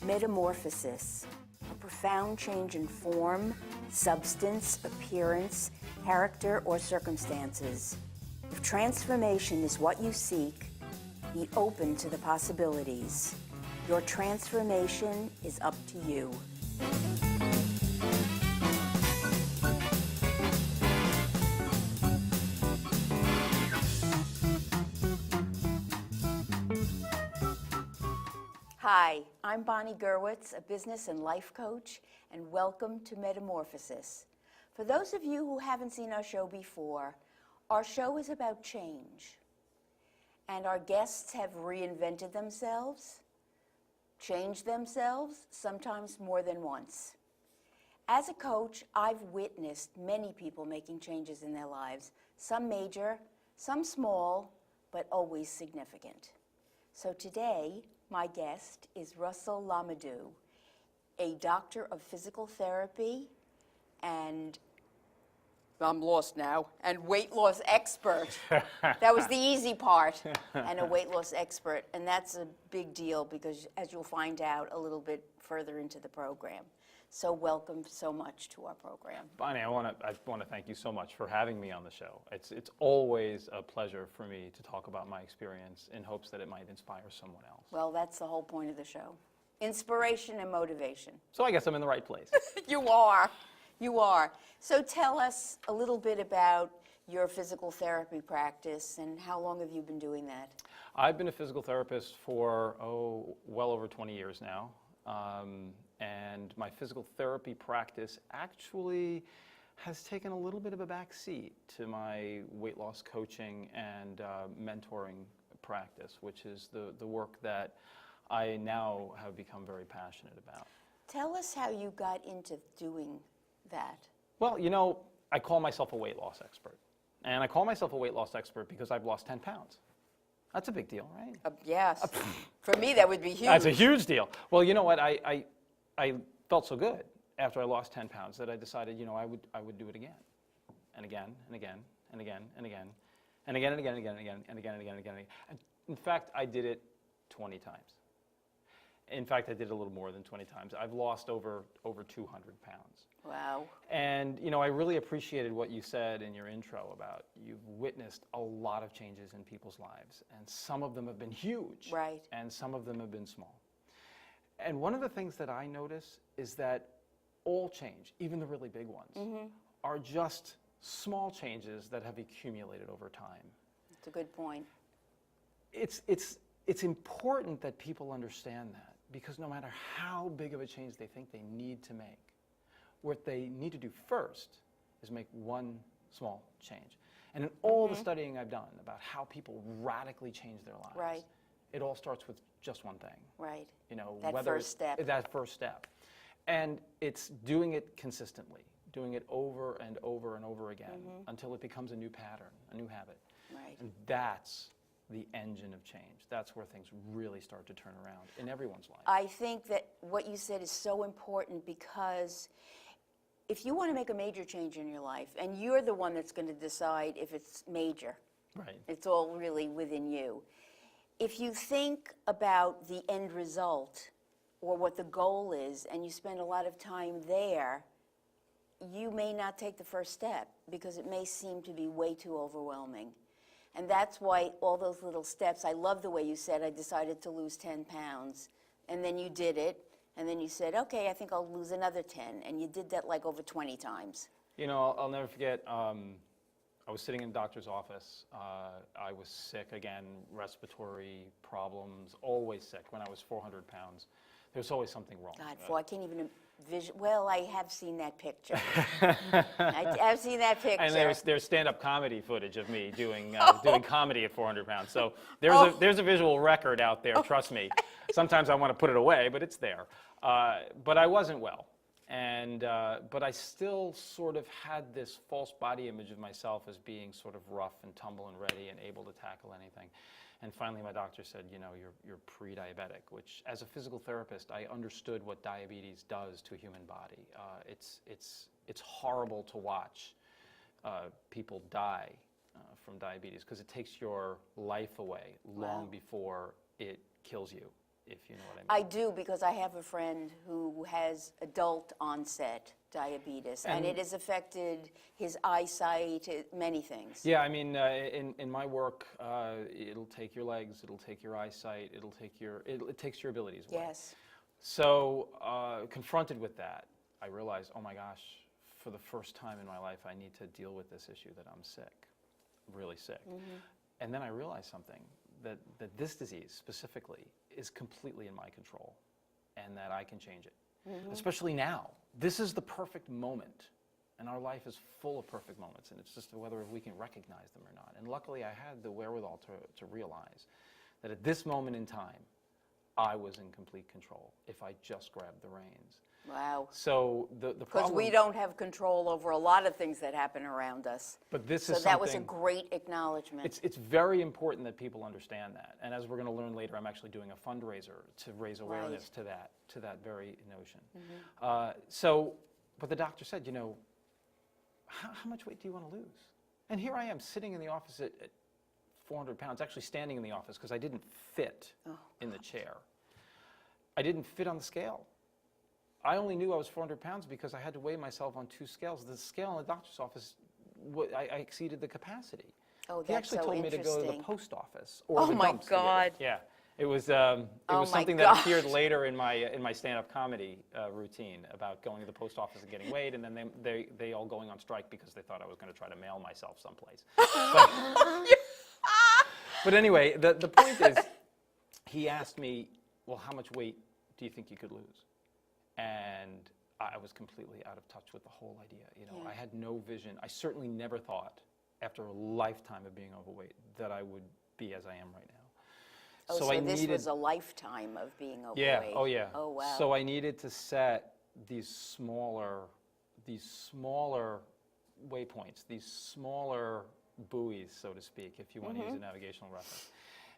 Metamorphosis, a profound change in form, substance, appearance, character, or circumstances. If transformation is what you seek, be open to the possibilities. Your transformation is up to you. Hi, I'm Bonnie Gerwitz, a business and life coach, and welcome to Metamorphosis. For those of you who haven't seen our show before, our show is about change. And our guests have reinvented themselves, changed themselves, sometimes more than once. As a coach, I've witnessed many people making changes in their lives, some major, some small, but always significant. So today, my guest is Russell Lamadou, a doctor of physical therapy and, I'm lost now, and weight loss expert. That was the easy part, and a weight loss expert. And that's a big deal because, as you'll find out a little bit further into the program. So welcome so much to our program. Bonnie, I want to thank you so much for having me on the show. It's always a pleasure for me to talk about my experience in hopes that it might inspire someone else. Well, that's the whole point of the show. Inspiration and motivation. So I guess I'm in the right place. You are. You are. So tell us a little bit about your physical therapy practice and how long have you been doing that? I've been a physical therapist for, well over 20 years now. And my physical therapy practice actually has taken a little bit of a back seat to my weight loss coaching and mentoring practice, which is the work that I now have become very passionate about. Tell us how you got into doing that. Well, you know, I call myself a weight loss expert. And I call myself a weight loss expert because I've lost 10 pounds. That's a big deal, right? Yes. For me, that would be huge. That's a huge deal. Well, you know what? I felt so good after I lost 10 pounds that I decided, you know, I would do it again. And again, and again, and again, and again, and again, and again, and again, and again, and again, and again, and again, and again. And in fact, I did it 20 times. In fact, I did it a little more than 20 times. I've lost over 200 pounds. Wow. And, you know, I really appreciated what you said in your intro about you've witnessed a lot of changes in people's lives. And some of them have been huge. Right. And some of them have been small. And one of the things that I notice is that all change, even the really big ones, are just small changes that have accumulated over time. That's a good point. It's important that people understand that, because no matter how big of a change they think they need to make, what they need to do first is make one small change. And in all the studying I've done about how people radically change their lives, Right. it all starts with just one thing. Right. You know, That first step. That first step. And it's doing it consistently, doing it over and over and over again until it becomes a new pattern, a new habit. Right. And that's the engine of change. That's where things really start to turn around in everyone's life. I think that what you said is so important because if you want to make a major change in your life, and you're the one that's going to decide if it's major, Right. it's all really within you. If you think about the end result or what the goal is and you spend a lot of time there, you may not take the first step because it may seem to be way too overwhelming. And that's why all those little steps, I love the way you said, I decided to lose 10 pounds. And then you did it. And then you said, okay, I think I'll lose another 10. And you did that like over 20 times. You know, I'll never forget, I was sitting in a doctor's office. I was sick, again, respiratory problems, always sick. When I was 400 pounds, there's always something wrong. God, I can't even envision. Well, I have seen that picture. I've seen that picture. And there's stand-up comedy footage of me doing comedy at 400 pounds. So there's a visual record out there, trust me. Sometimes I want to put it away, but it's there. But I wasn't well. But I still sort of had this false body image of myself as being sort of rough and tumble and ready and able to tackle anything. And finally my doctor said, you know, you're pre-diabetic, which as a physical therapist, I understood what diabetes does to a human body. It's horrible to watch people die from diabetes because it takes your life away long before it kills you. if you know what I I mean. do, because I have a friend who has adult onset diabetes, and it has affected his eyesight, many things. Yeah, I mean, in my work, it'll take your legs, it'll take your eyesight, it takes your abilities away. Yes. So, confronted with that, I realized, oh my gosh, for the first time in my life, I need to deal with this issue that I'm sick, really sick. And then I realized something, that this disease specifically is completely in my control, and that I can change it, especially now. This is the perfect moment, and our life is full of perfect moments, and it's just whether we can recognize them or not. And luckily, I had the wherewithal to realize that at this moment in time, I was in complete control if I just grabbed the reins. Wow. So the Because problem... we don't have control over a lot of things that happen around us. But this So is that was a something... great acknowledgement. It's very important that people understand that. And as we're going to learn later, I'm actually doing a fundraiser to raise awareness to that very notion. But the doctor said, you know, how much weight do you want to lose? And here I am sitting in the office at 400 pounds, actually standing in the office because I didn't fit in the chair. I didn't fit on the scale. I only knew I was 400 pounds because I had to weigh myself on 2 scales. The scale in the doctor's office, I exceeded the capacity. Oh, that's He actually so told me to go to the interesting. post office or the my dumps to get it. God. Yeah, it was Oh my something that gosh. appeared later in my stand-up comedy routine about going to the post office and getting weighed, and then they all going on strike because they thought I was going to try to mail myself someplace. But anyway, the point is, he asked me, well, how much weight do you think you could lose? And I was completely out of touch with the whole idea. You know, I had no vision. I certainly never thought, after a lifetime of being overweight, that I would be as I am right now. Oh, so I this needed, was a lifetime of being overweight. yeah, oh yeah. Oh, wow. So I needed to set these smaller waypoints, these smaller buoys, so to speak, if you want to use a navigational reference.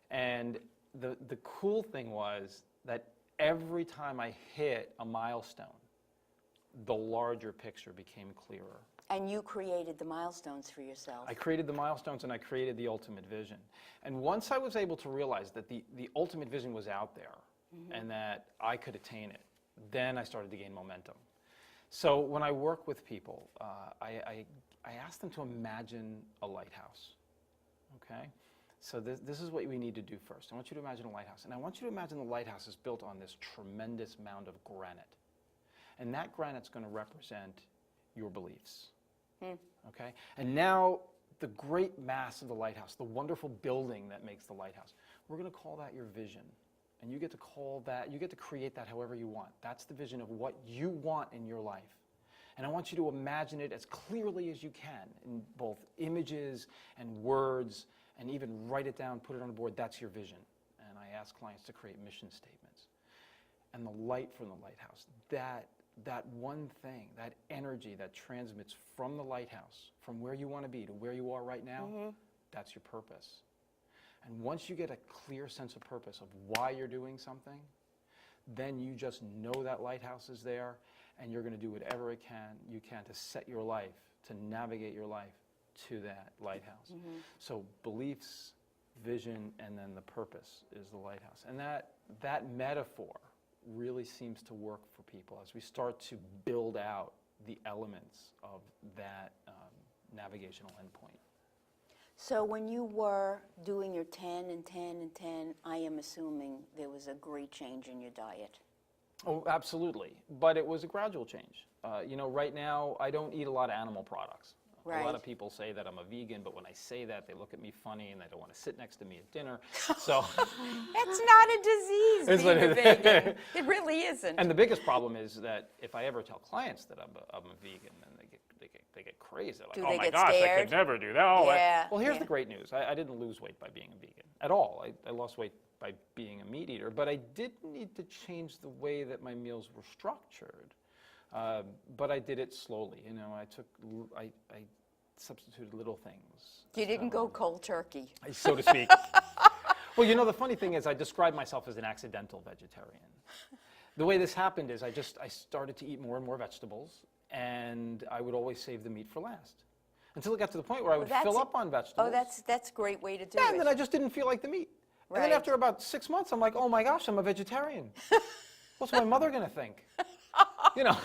And the cool thing was that every time I hit a milestone, the larger picture became clearer. And you created the milestones for yourself. I created the milestones and I created the ultimate vision. And once I was able to realize that the ultimate vision was out there and that I could attain it, then I started to gain momentum. So when I work with people, I ask them to imagine a lighthouse, okay? So this is what we need to do first. I want you to imagine a lighthouse. And I want you to imagine the lighthouse is built on this tremendous mound of granite. And that granite's going to represent your beliefs, okay? And now the great mass of the lighthouse, the wonderful building that makes the lighthouse, we're going to call that your vision. And you get to call that, you get to create that however you want. That's the vision of what you want in your life. And I want you to imagine it as clearly as you can in both images and words, and even write it down, put it on a board. That's your vision. And I ask clients to create mission statements. And the light from the lighthouse, that one thing, that energy that transmits from the lighthouse, from where you want to be to where you are right now, that's your purpose. And once you get a clear sense of purpose of why you're doing something, then you just know that lighthouse is there, and you're going to do whatever you can to set your life, to navigate your life to that lighthouse. So beliefs, vision, and then the purpose is the lighthouse. And that metaphor really seems to work for people as we start to build out the elements of that navigational endpoint. So when you were doing your 10 and 10 and 10, I am assuming there was a great change in your diet. Oh, absolutely. But it was a gradual change. You know, right now, I don't eat a lot of animal products. Right. A lot of people say that I'm a vegan, but when I say that, they look at me funny and they don't want to sit next to me at dinner. So That's not a disease, being a vegan. It really isn't. And the biggest problem is that if I ever tell clients that I'm a vegan, then they get crazy. They're like, Do oh they my get gosh, I scared? could never do that. Oh, Yeah, well, here's yeah. the great news. I didn't lose weight by being a vegan at all. I lost weight by being a meat eater, but I did need to change the way that my meals were structured. But I did it slowly. You know, I substituted little things. You didn't go cold turkey. So to speak. Well, you know, the funny thing is I describe myself as an accidental vegetarian. The way this happened is I started to eat more and more vegetables, and I would always save the meat for last. Until it got to the point where I would fill up on vegetables. Oh, that's a great way to do Yeah, it. and then I just didn't feel like the meat. And then Right. after about 6 months, I'm like, oh my gosh, I'm a vegetarian. What's my mother going to think? You know.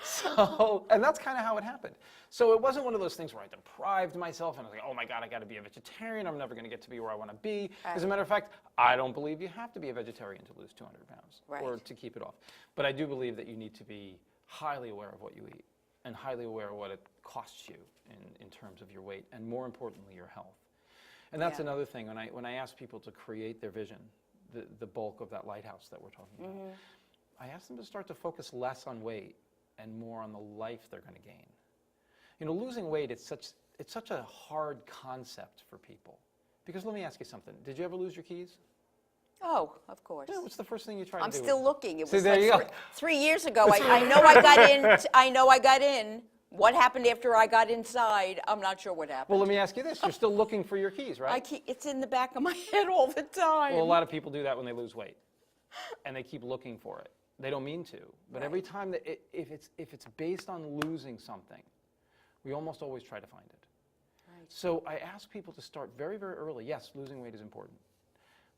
So, and that's kind of how it happened. So it wasn't one of those things where I deprived myself and I was like, oh my God, I got to be a vegetarian. I'm never going to get to be where I want to be. As a matter of fact, I don't believe you have to be a vegetarian to lose 200 pounds or to keep it off. But I do believe that you need to be highly aware of what you eat and highly aware of what it costs you in terms of your weight and, more importantly, your health. And that's another thing. When I ask people to create their vision, the bulk of that lighthouse that we're talking about, I ask them to start to focus less on weight and more on the life they're going to gain. You know, losing weight, it's such a hard concept for people. Because let me ask you something. Did you ever lose your keys? Oh, of course. Yeah, what's the first thing you tried I'm to do? still looking. It See, was there you like go. 3 years ago. I know I got in. I know I got in. What happened after I got inside? I'm not sure what happened. Well, let me ask you this. You're still looking for your keys, right? It's in the back of my head all the time. Well, a lot of people do that when they lose weight. And they keep looking for it. They don't mean to. But every time that if it's based on losing something, we almost always try to find it. Right. So I ask people to start very, very early. Yes, losing weight is important.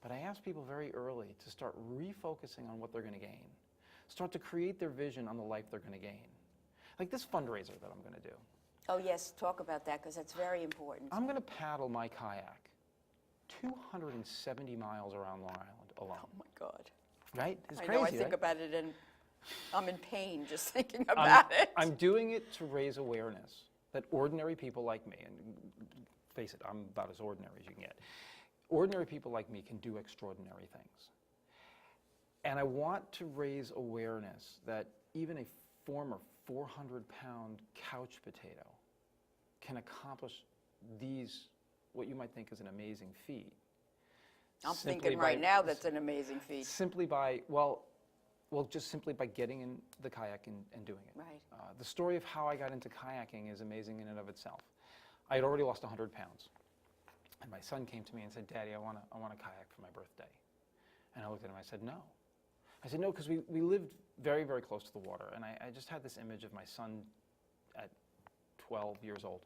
But I ask people very early to start refocusing on what they're going to gain. Start to create their vision on the life they're going to gain. Like this fundraiser that I'm going to do. Oh, yes. Talk about that because that's very important. I'm going to paddle my kayak 270 miles around Long Island alone. Oh, my God. Right? It's I crazy, know. I think right? about it and I'm in pain just thinking about it. I'm doing it to raise awareness that ordinary people like me, and face it, I'm about as ordinary as you can get, ordinary people like me can do extraordinary things. And I want to raise awareness that even a former 400-pound couch potato can accomplish these, what you might think is an amazing feat. I'm thinking right now that's an amazing feat. Simply by, just simply by getting in the kayak and doing it. Right. The story of how I got into kayaking is amazing in and of itself. I had already lost 100 pounds. And my son came to me and said, Daddy, I want a kayak for my birthday. And I looked at him and I said, no. I said, no, because we lived very, very close to the water. And I just had this image of my son at 12 years old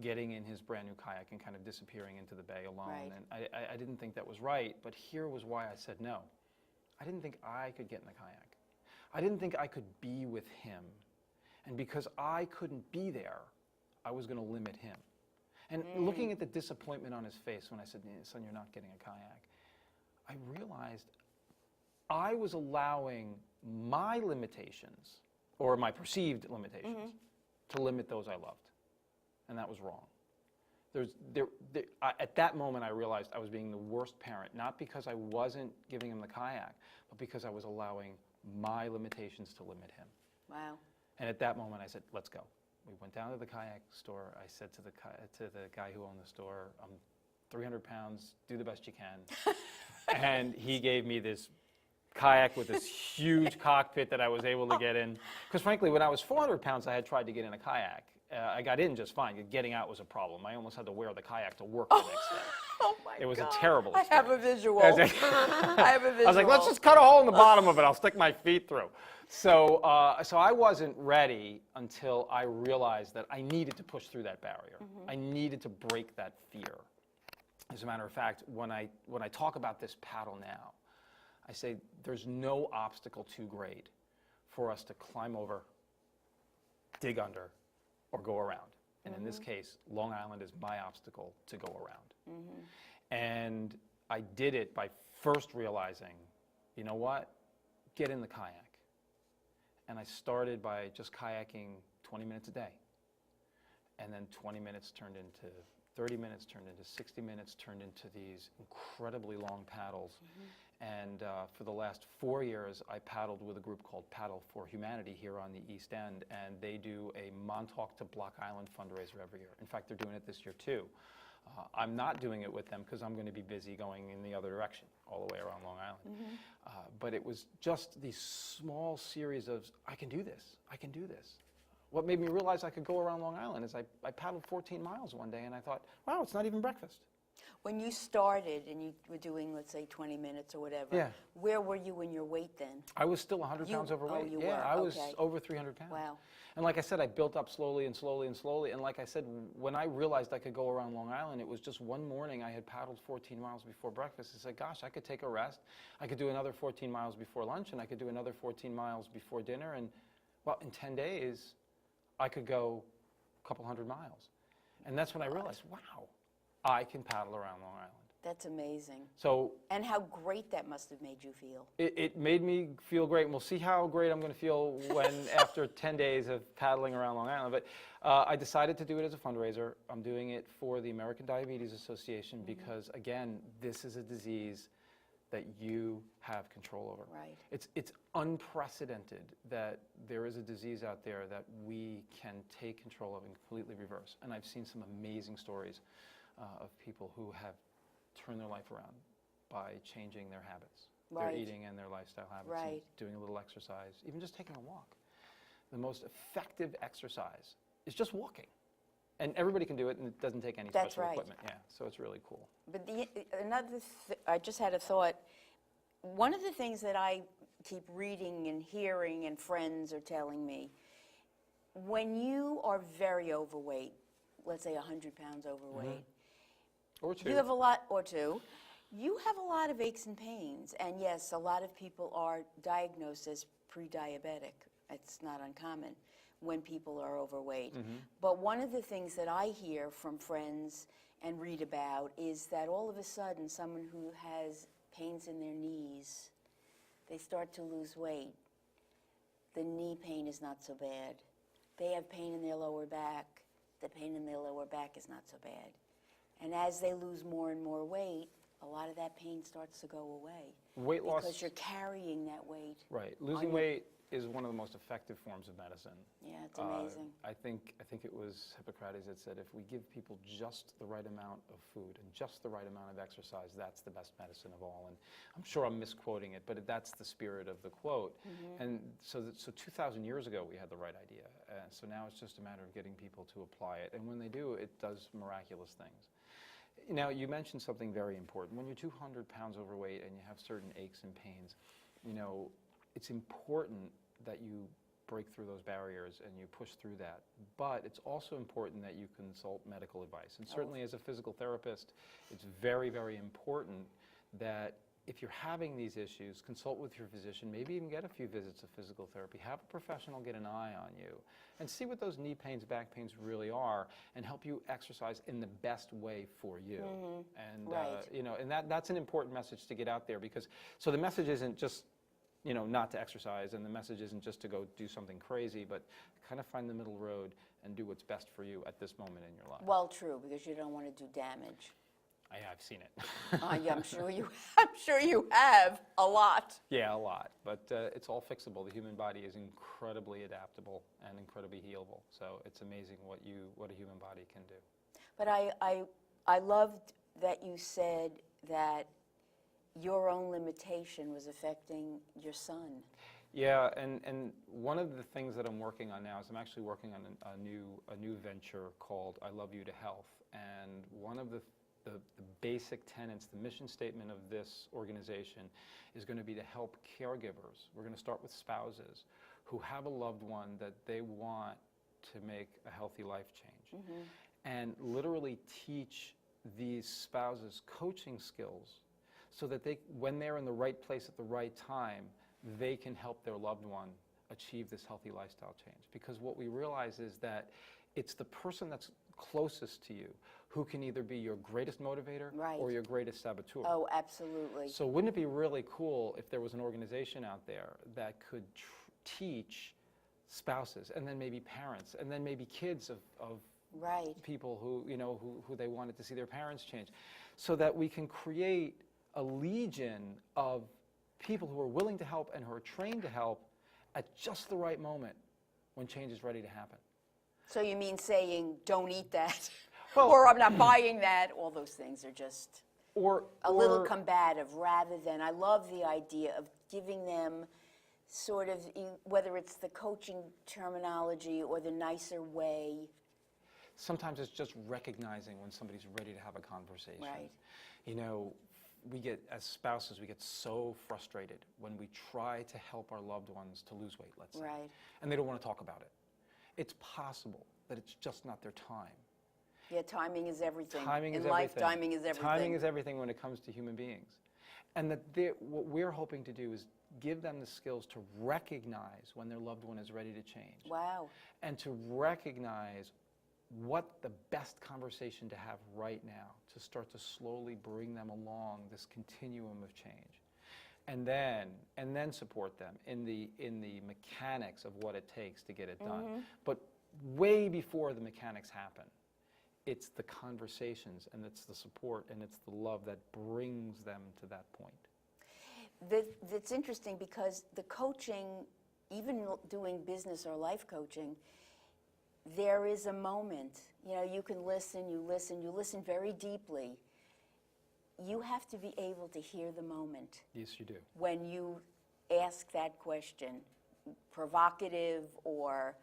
getting in his brand new kayak and kind of disappearing into the bay alone. Right. And I didn't think that was right, but here was why I said no. I didn't think I could get in the kayak. I didn't think I could be with him. And because I couldn't be there, I was going to limit him. And looking at the disappointment on his face when I said, son, you're not getting a kayak, I realized I was allowing my limitations, or my perceived limitations, to limit those I loved. And that was wrong. At that moment, I realized I was being the worst parent, not because I wasn't giving him the kayak, but because I was allowing my limitations to limit him. Wow. And at that moment, I said, let's go. We went down to the kayak store. I said to the guy who owned the store, 300 pounds, do the best you can. And he gave me this kayak with this huge cockpit that I was able to get in. Because frankly, when I was 400 pounds, I had tried to get in a kayak. I got in just fine. Getting out was a problem. I almost had to wear the kayak to work the next day. Oh my God. It was a terrible I experience. have a visual. I have a visual. I was like, let's just cut a hole in the bottom of it. I'll stick my feet through. So I wasn't ready until I realized that I needed to push through that barrier. I needed to break that fear. As a matter of fact, when I talk about this paddle now, I say there's no obstacle too great for us to climb over, dig under, or go around. And in this case, Long Island is my obstacle to go around. And I did it by first realizing, you know what? Get in the kayak. And I started by just kayaking 20 minutes a day. And then 20 minutes turned into 30 minutes, turned into 60 minutes, turned into these incredibly long paddles. And for the last 4 years, I paddled with a group called Paddle for Humanity here on the East End, and they do a Montauk to Block Island fundraiser every year. In fact, they're doing it this year too. I'm not doing it with them because I'm going to be busy going in the other direction, all the way around Long Island. But it was just these small series of, I can do this, I can do this. What made me realize I could go around Long Island is I paddled 14 miles one day, and I thought, wow, it's not even breakfast. When you started and you were doing, let's say, 20 minutes or whatever, Yeah. where were you in your weight then? I was still 100 pounds overweight. you Yeah, were, I was okay. over 300 pounds. Wow. And like I said, I built up slowly and slowly and slowly. And like I said, when I realized I could go around Long Island, it was just one morning I had paddled 14 miles before breakfast. I said, gosh, I could take a rest. I could do another 14 miles before lunch, and I could do another 14 miles before dinner. And, well, in 10 days, I could go a couple hundred miles. And that's when I realized, wow, I can paddle around Long Island. That's amazing. So And how great that must have made you feel. it made me feel great. And we'll see how great I'm going to feel when after 10 days of paddling around Long Island. But I decided to do it as a fundraiser. I'm doing it for the American Diabetes Association because, again, this is a disease that you have control over. Right. It's unprecedented that there is a disease out there that we can take control of and completely reverse. And I've seen some amazing stories of people who have turn their life around by changing their habits, Right. their eating and their lifestyle habits, and Right. doing a little exercise, even just taking a walk. The most effective exercise is just walking. And everybody can do it, and it doesn't take any That's special right. equipment. Yeah, so it's really cool. But I just had a thought. One of the things that I keep reading and hearing and friends are telling me, when you are very overweight, let's say 100 pounds overweight, Or two. you have a lot, or two, you have a lot of aches and pains. And yes, a lot of people are diagnosed as pre-diabetic. It's not uncommon when people are overweight. But one of the things that I hear from friends and read about is that all of a sudden someone who has pains in their knees, they start to lose weight. The knee pain is not so bad. They have pain in their lower back. The pain in their lower back is not so bad. And as they lose more and more weight, a lot of that pain starts to go away. Weight loss. Because you're carrying that weight. Right. Losing weight is one of the most effective forms of medicine. Yeah, it's amazing. I think it was Hippocrates that said if we give people just the right amount of food and just the right amount of exercise, that's the best medicine of all. And I'm sure I'm misquoting it, but that's the spirit of the quote. And so 2,000 years ago we had the right idea. So now it's just a matter of getting people to apply it. And when they do, it does miraculous things. Now, you mentioned something very important. When you're 200 pounds overweight and you have certain aches and pains, it's important that you break through those barriers and you push through that. But it's also important that you consult medical advice. And certainly as a physical therapist, it's very, very important that if you're having these issues, consult with your physician, maybe even get a few visits of physical therapy, have a professional get an eye on you, and see what those knee pains, back pains really are, and help you exercise in the best way for you. And Right. And that's an important message to get out there, because so the message isn't just not to exercise, and the message isn't just to go do something crazy, but kind of find the middle road and do what's best for you at this moment in your life. Well, true, because you don't want to do damage. I've seen it. Yeah, I'm sure you have a lot. Yeah, a lot, but it's all fixable. The human body is incredibly adaptable and incredibly healable. So it's amazing what a human body can do. But I loved that you said that your own limitation was affecting your son. Yeah, and one of the things that I'm working on now is I'm actually working on a new venture called I Love You to Health, and one of the basic tenets, the mission statement of this organization is going to be to help caregivers. We're going to start with spouses who have a loved one that they want to make a healthy life change, and literally teach these spouses coaching skills so that when they're in the right place at the right time, they can help their loved one achieve this healthy lifestyle change. Because what we realize is that it's the person that's closest to you who can either be your greatest motivator Right. or your greatest saboteur. Oh, absolutely. So wouldn't it be really cool if there was an organization out there that could teach spouses, and then maybe parents, and then maybe kids of Right. people who they wanted to see their parents change, so that we can create a legion of people who are willing to help and who are trained to help at just the right moment when change is ready to happen. So you mean saying, don't eat that, Well- or I'm not buying that, all those things are just Or a little combative, rather than, I love the idea of giving them sort of, whether it's the coaching terminology or the nicer way. Sometimes it's just recognizing when somebody's ready to have a conversation. Right. You know, as spouses, we get so frustrated when we try to help our loved ones to lose weight, let's say. Right. And they don't want to talk about it. It's possible that it's just not their time. Yeah, timing is everything. Timing is In life, everything. timing is everything. Timing is everything when it comes to human beings. And that what we're hoping to do is give them the skills to recognize when their loved one is ready to change. Wow. And to recognize what the best conversation to have right now, to start to slowly bring them along this continuum of change. And then support them in the mechanics of what it takes to get it done. But way before the mechanics happen, it's the conversations and it's the support and it's the love that brings them to that point. That's interesting because the coaching, even doing business or life coaching, there is a moment. You know, you can listen, you listen very deeply. You have to be able to hear the moment. Yes, you do. When you ask that question, provocative or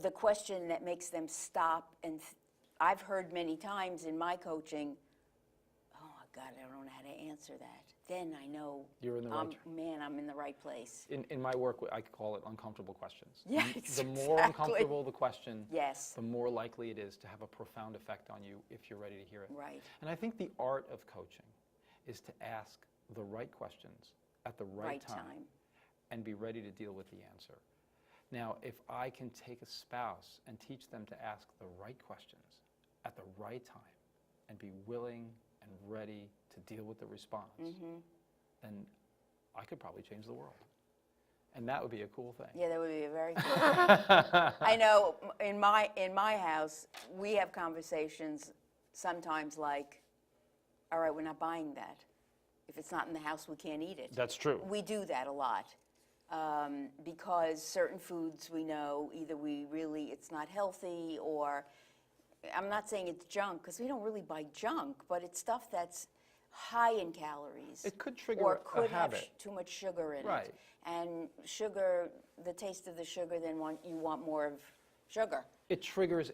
the question that makes them stop. And I've heard many times in my coaching, oh, God, I don't know how to answer that. Then I know You're in the right I'm in the right place. In my work, I call it uncomfortable questions. Yeah, The more exactly. uncomfortable the question, Yes. the more likely it is to have a profound effect on you if you're ready to hear it. Right. And I think the art of coaching is to ask the right questions at the right time and be ready to deal with the answer. Now, if I can take a spouse and teach them to ask the right questions at the right time and be willing and ready to deal with the response, then I could probably change the world. And that would be a cool thing. Yeah, that would be a very cool thing. I know in my house, we have conversations sometimes like, all right, we're not buying that. If it's not in the house, we can't eat it. That's true. We do that a lot because certain foods we know either it's not healthy or, I'm not saying it's junk because we don't really buy junk, but it's stuff that's high in calories. It could trigger or could a habit. have too much sugar in Right. it. And sugar, the taste of the sugar, then you want more of sugar. It triggers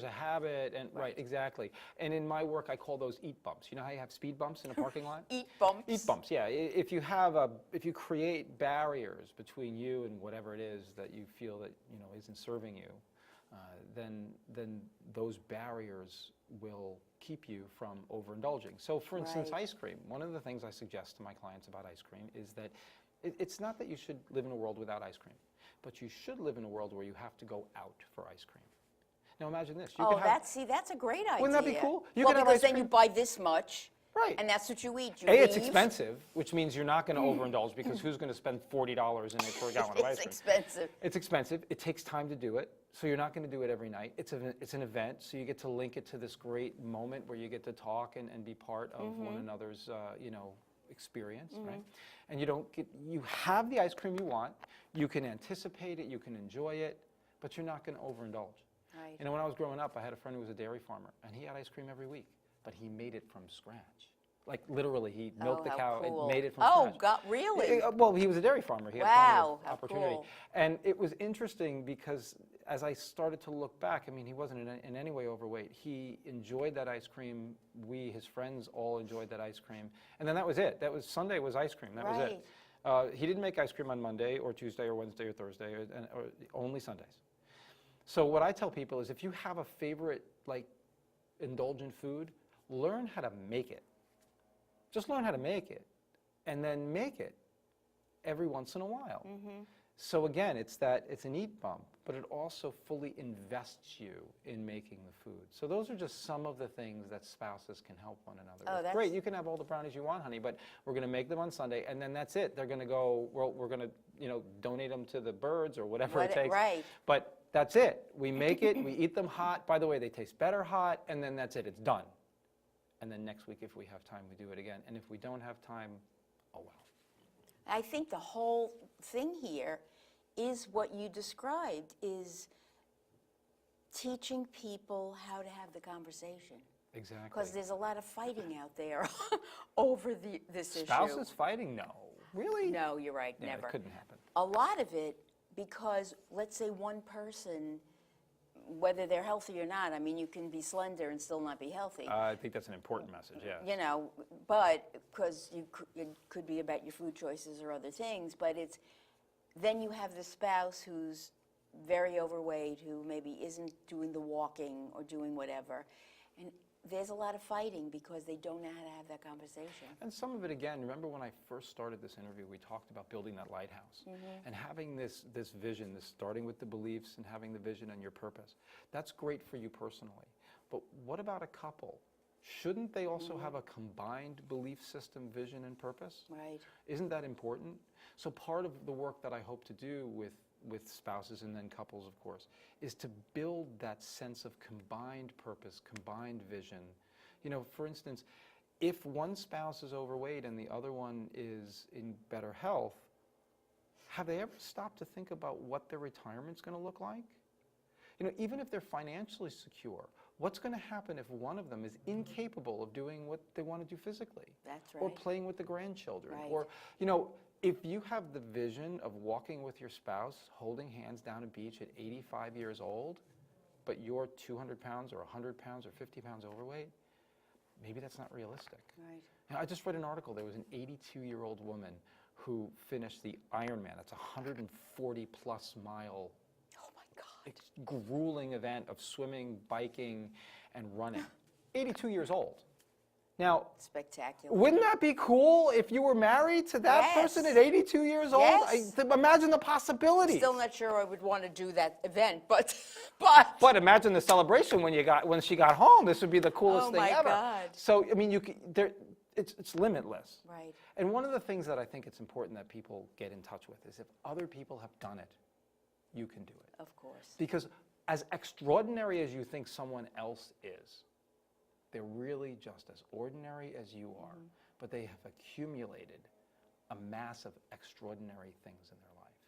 a habit, and right, exactly. And in my work, I call those eat bumps. You know how you have speed bumps in a parking lot? Eat bumps. Eat bumps, yeah. If you create barriers between you and whatever it is that you feel that isn't serving you, then those barriers will keep you from overindulging. So, for instance, Right. ice cream. One of the things I suggest to my clients about ice cream is that it's not that you should live in a world without ice cream, but you should live in a world where you have to go out for ice cream. Now, imagine this. You could have, that's a great idea. Wouldn't that be cool? You Well, could have because ice then cream. you buy this much, Right. and that's what you eat. You It's leave. expensive, which means you're not going to overindulge because who's going to spend $40 in it for a gallon of ice It's cream? expensive. It's expensive. It takes time to do it, so you're not going to do it every night. It's an event, so you get to link it to this great moment where you get to talk and be part of one another's, experience, right? And you have the ice cream you want. You can anticipate it. You can enjoy it, but you're not going to overindulge. Right. You know, when I was growing up, I had a friend who was a dairy farmer, and he had ice cream every week, but he made it from scratch. Like literally, he milked the how cow cool. and made it from Oh, scratch. God, really? Well, he was a dairy farmer. He had Wow, plenty how of opportunity. cool. And it was interesting because as I started to look back, I mean, he wasn't in any way overweight. He enjoyed that ice cream. His friends, all enjoyed that ice cream. And then that was it. Sunday was ice cream. That was it. He didn't make ice cream on Monday or Tuesday or Wednesday or Thursday, or only Sundays. So what I tell people is if you have a favorite, indulgent food, learn how to make it. Just learn how to make it, and then make it every once in a while. So again, it's an eat bump, but it also fully invests you in making the food. So those are just some of the things that spouses can help one another with. that's- Great, you can have all the brownies you want, honey, but we're going to make them on Sunday, and then that's it. They're going to go, we're going to, donate them to the birds or whatever it takes. Right. But that's it. We make it, we eat them hot. By the way, they taste better hot, and then that's it. It's done. And then next week, if we have time, we do it again. And if we don't have time, oh well. I think the whole thing here is what you described, is teaching people how to have the conversation. Exactly. Because there's a lot of fighting out there over this issue. Spouses fighting? No. Really? No, you're right, Yeah, never. it couldn't happen. A lot of it because, let's say one person whether they're healthy or not. I mean, you can be slender and still not be healthy. I think that's an important message, yeah. You know, but because it could be about your food choices or other things, but then you have the spouse who's very overweight, who maybe isn't doing the walking or doing whatever, and there's a lot of fighting because they don't know how to have that conversation. And some of it, again, remember when I first started this interview, we talked about building that lighthouse and having this vision, this starting with the beliefs and having the vision and your purpose. That's great for you personally. But what about a couple? Shouldn't they also have a combined belief system, vision, and purpose? Right. Isn't that important? So part of the work that I hope to do with spouses and then couples, of course, is to build that sense of combined purpose, combined vision. You know, for instance, if one spouse is overweight and the other one is in better health, have they ever stopped to think about what their retirement's going to look like? You know, even if they're financially secure, what's going to happen if one of them is incapable of doing what they want to do physically? That's right. Or playing with the grandchildren? Right. Or, you know, if you have the vision of walking with your spouse, holding hands down a beach at 85 years old, but you're 200 pounds or 100 pounds or 50 pounds overweight, maybe that's not realistic. Right. Now, I just read an article. There was an 82-year-old woman who finished the Ironman. It's a 140-plus mile Oh my God. grueling event of swimming, biking, and running. 82 years old. Now, Spectacular. wouldn't that be cool if you were married to that Yes. person at 82 years old? Yes. Imagine the possibilities. Still not sure I would want to do that event, but But imagine the celebration when she got home. This would be the coolest Oh thing my ever. God. So I mean, it's limitless. Right. And one of the things that I think it's important that people get in touch with is if other people have done it, you can do it. Of course. Because as extraordinary as you think someone else is, they're really just as ordinary as you are, but they have accumulated a mass of extraordinary things in their life.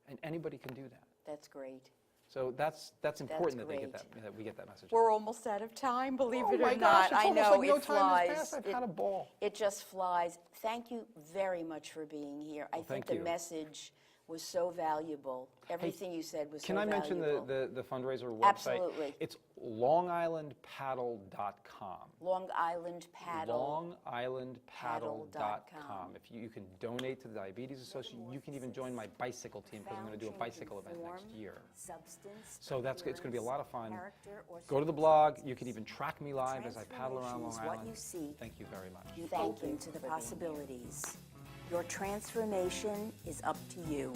And anybody can do that. That's great. So that's important that great. that we get that message. We're almost out of time, believe Oh it my or gosh, not. it's I almost know, like no it time flies. has passed. I've had a ball. It just flies. Thank you very much for being here. I think thank the you. message was so valuable. Everything you said was so Can I mention valuable. the fundraiser website? Absolutely. It's longislandpaddle.com. Long Island Paddle. longislandpaddle.com. If you can donate to the Diabetes Association, you can even join my bicycle team because I'm going to do a bicycle event next year. Substance, So it's going to be a lot of fun. character, or Go to the blog. You can even track me live as I paddle around Long Transformation is what Island. you see. Thank you very much. You open to the possibilities. Your transformation is up to you.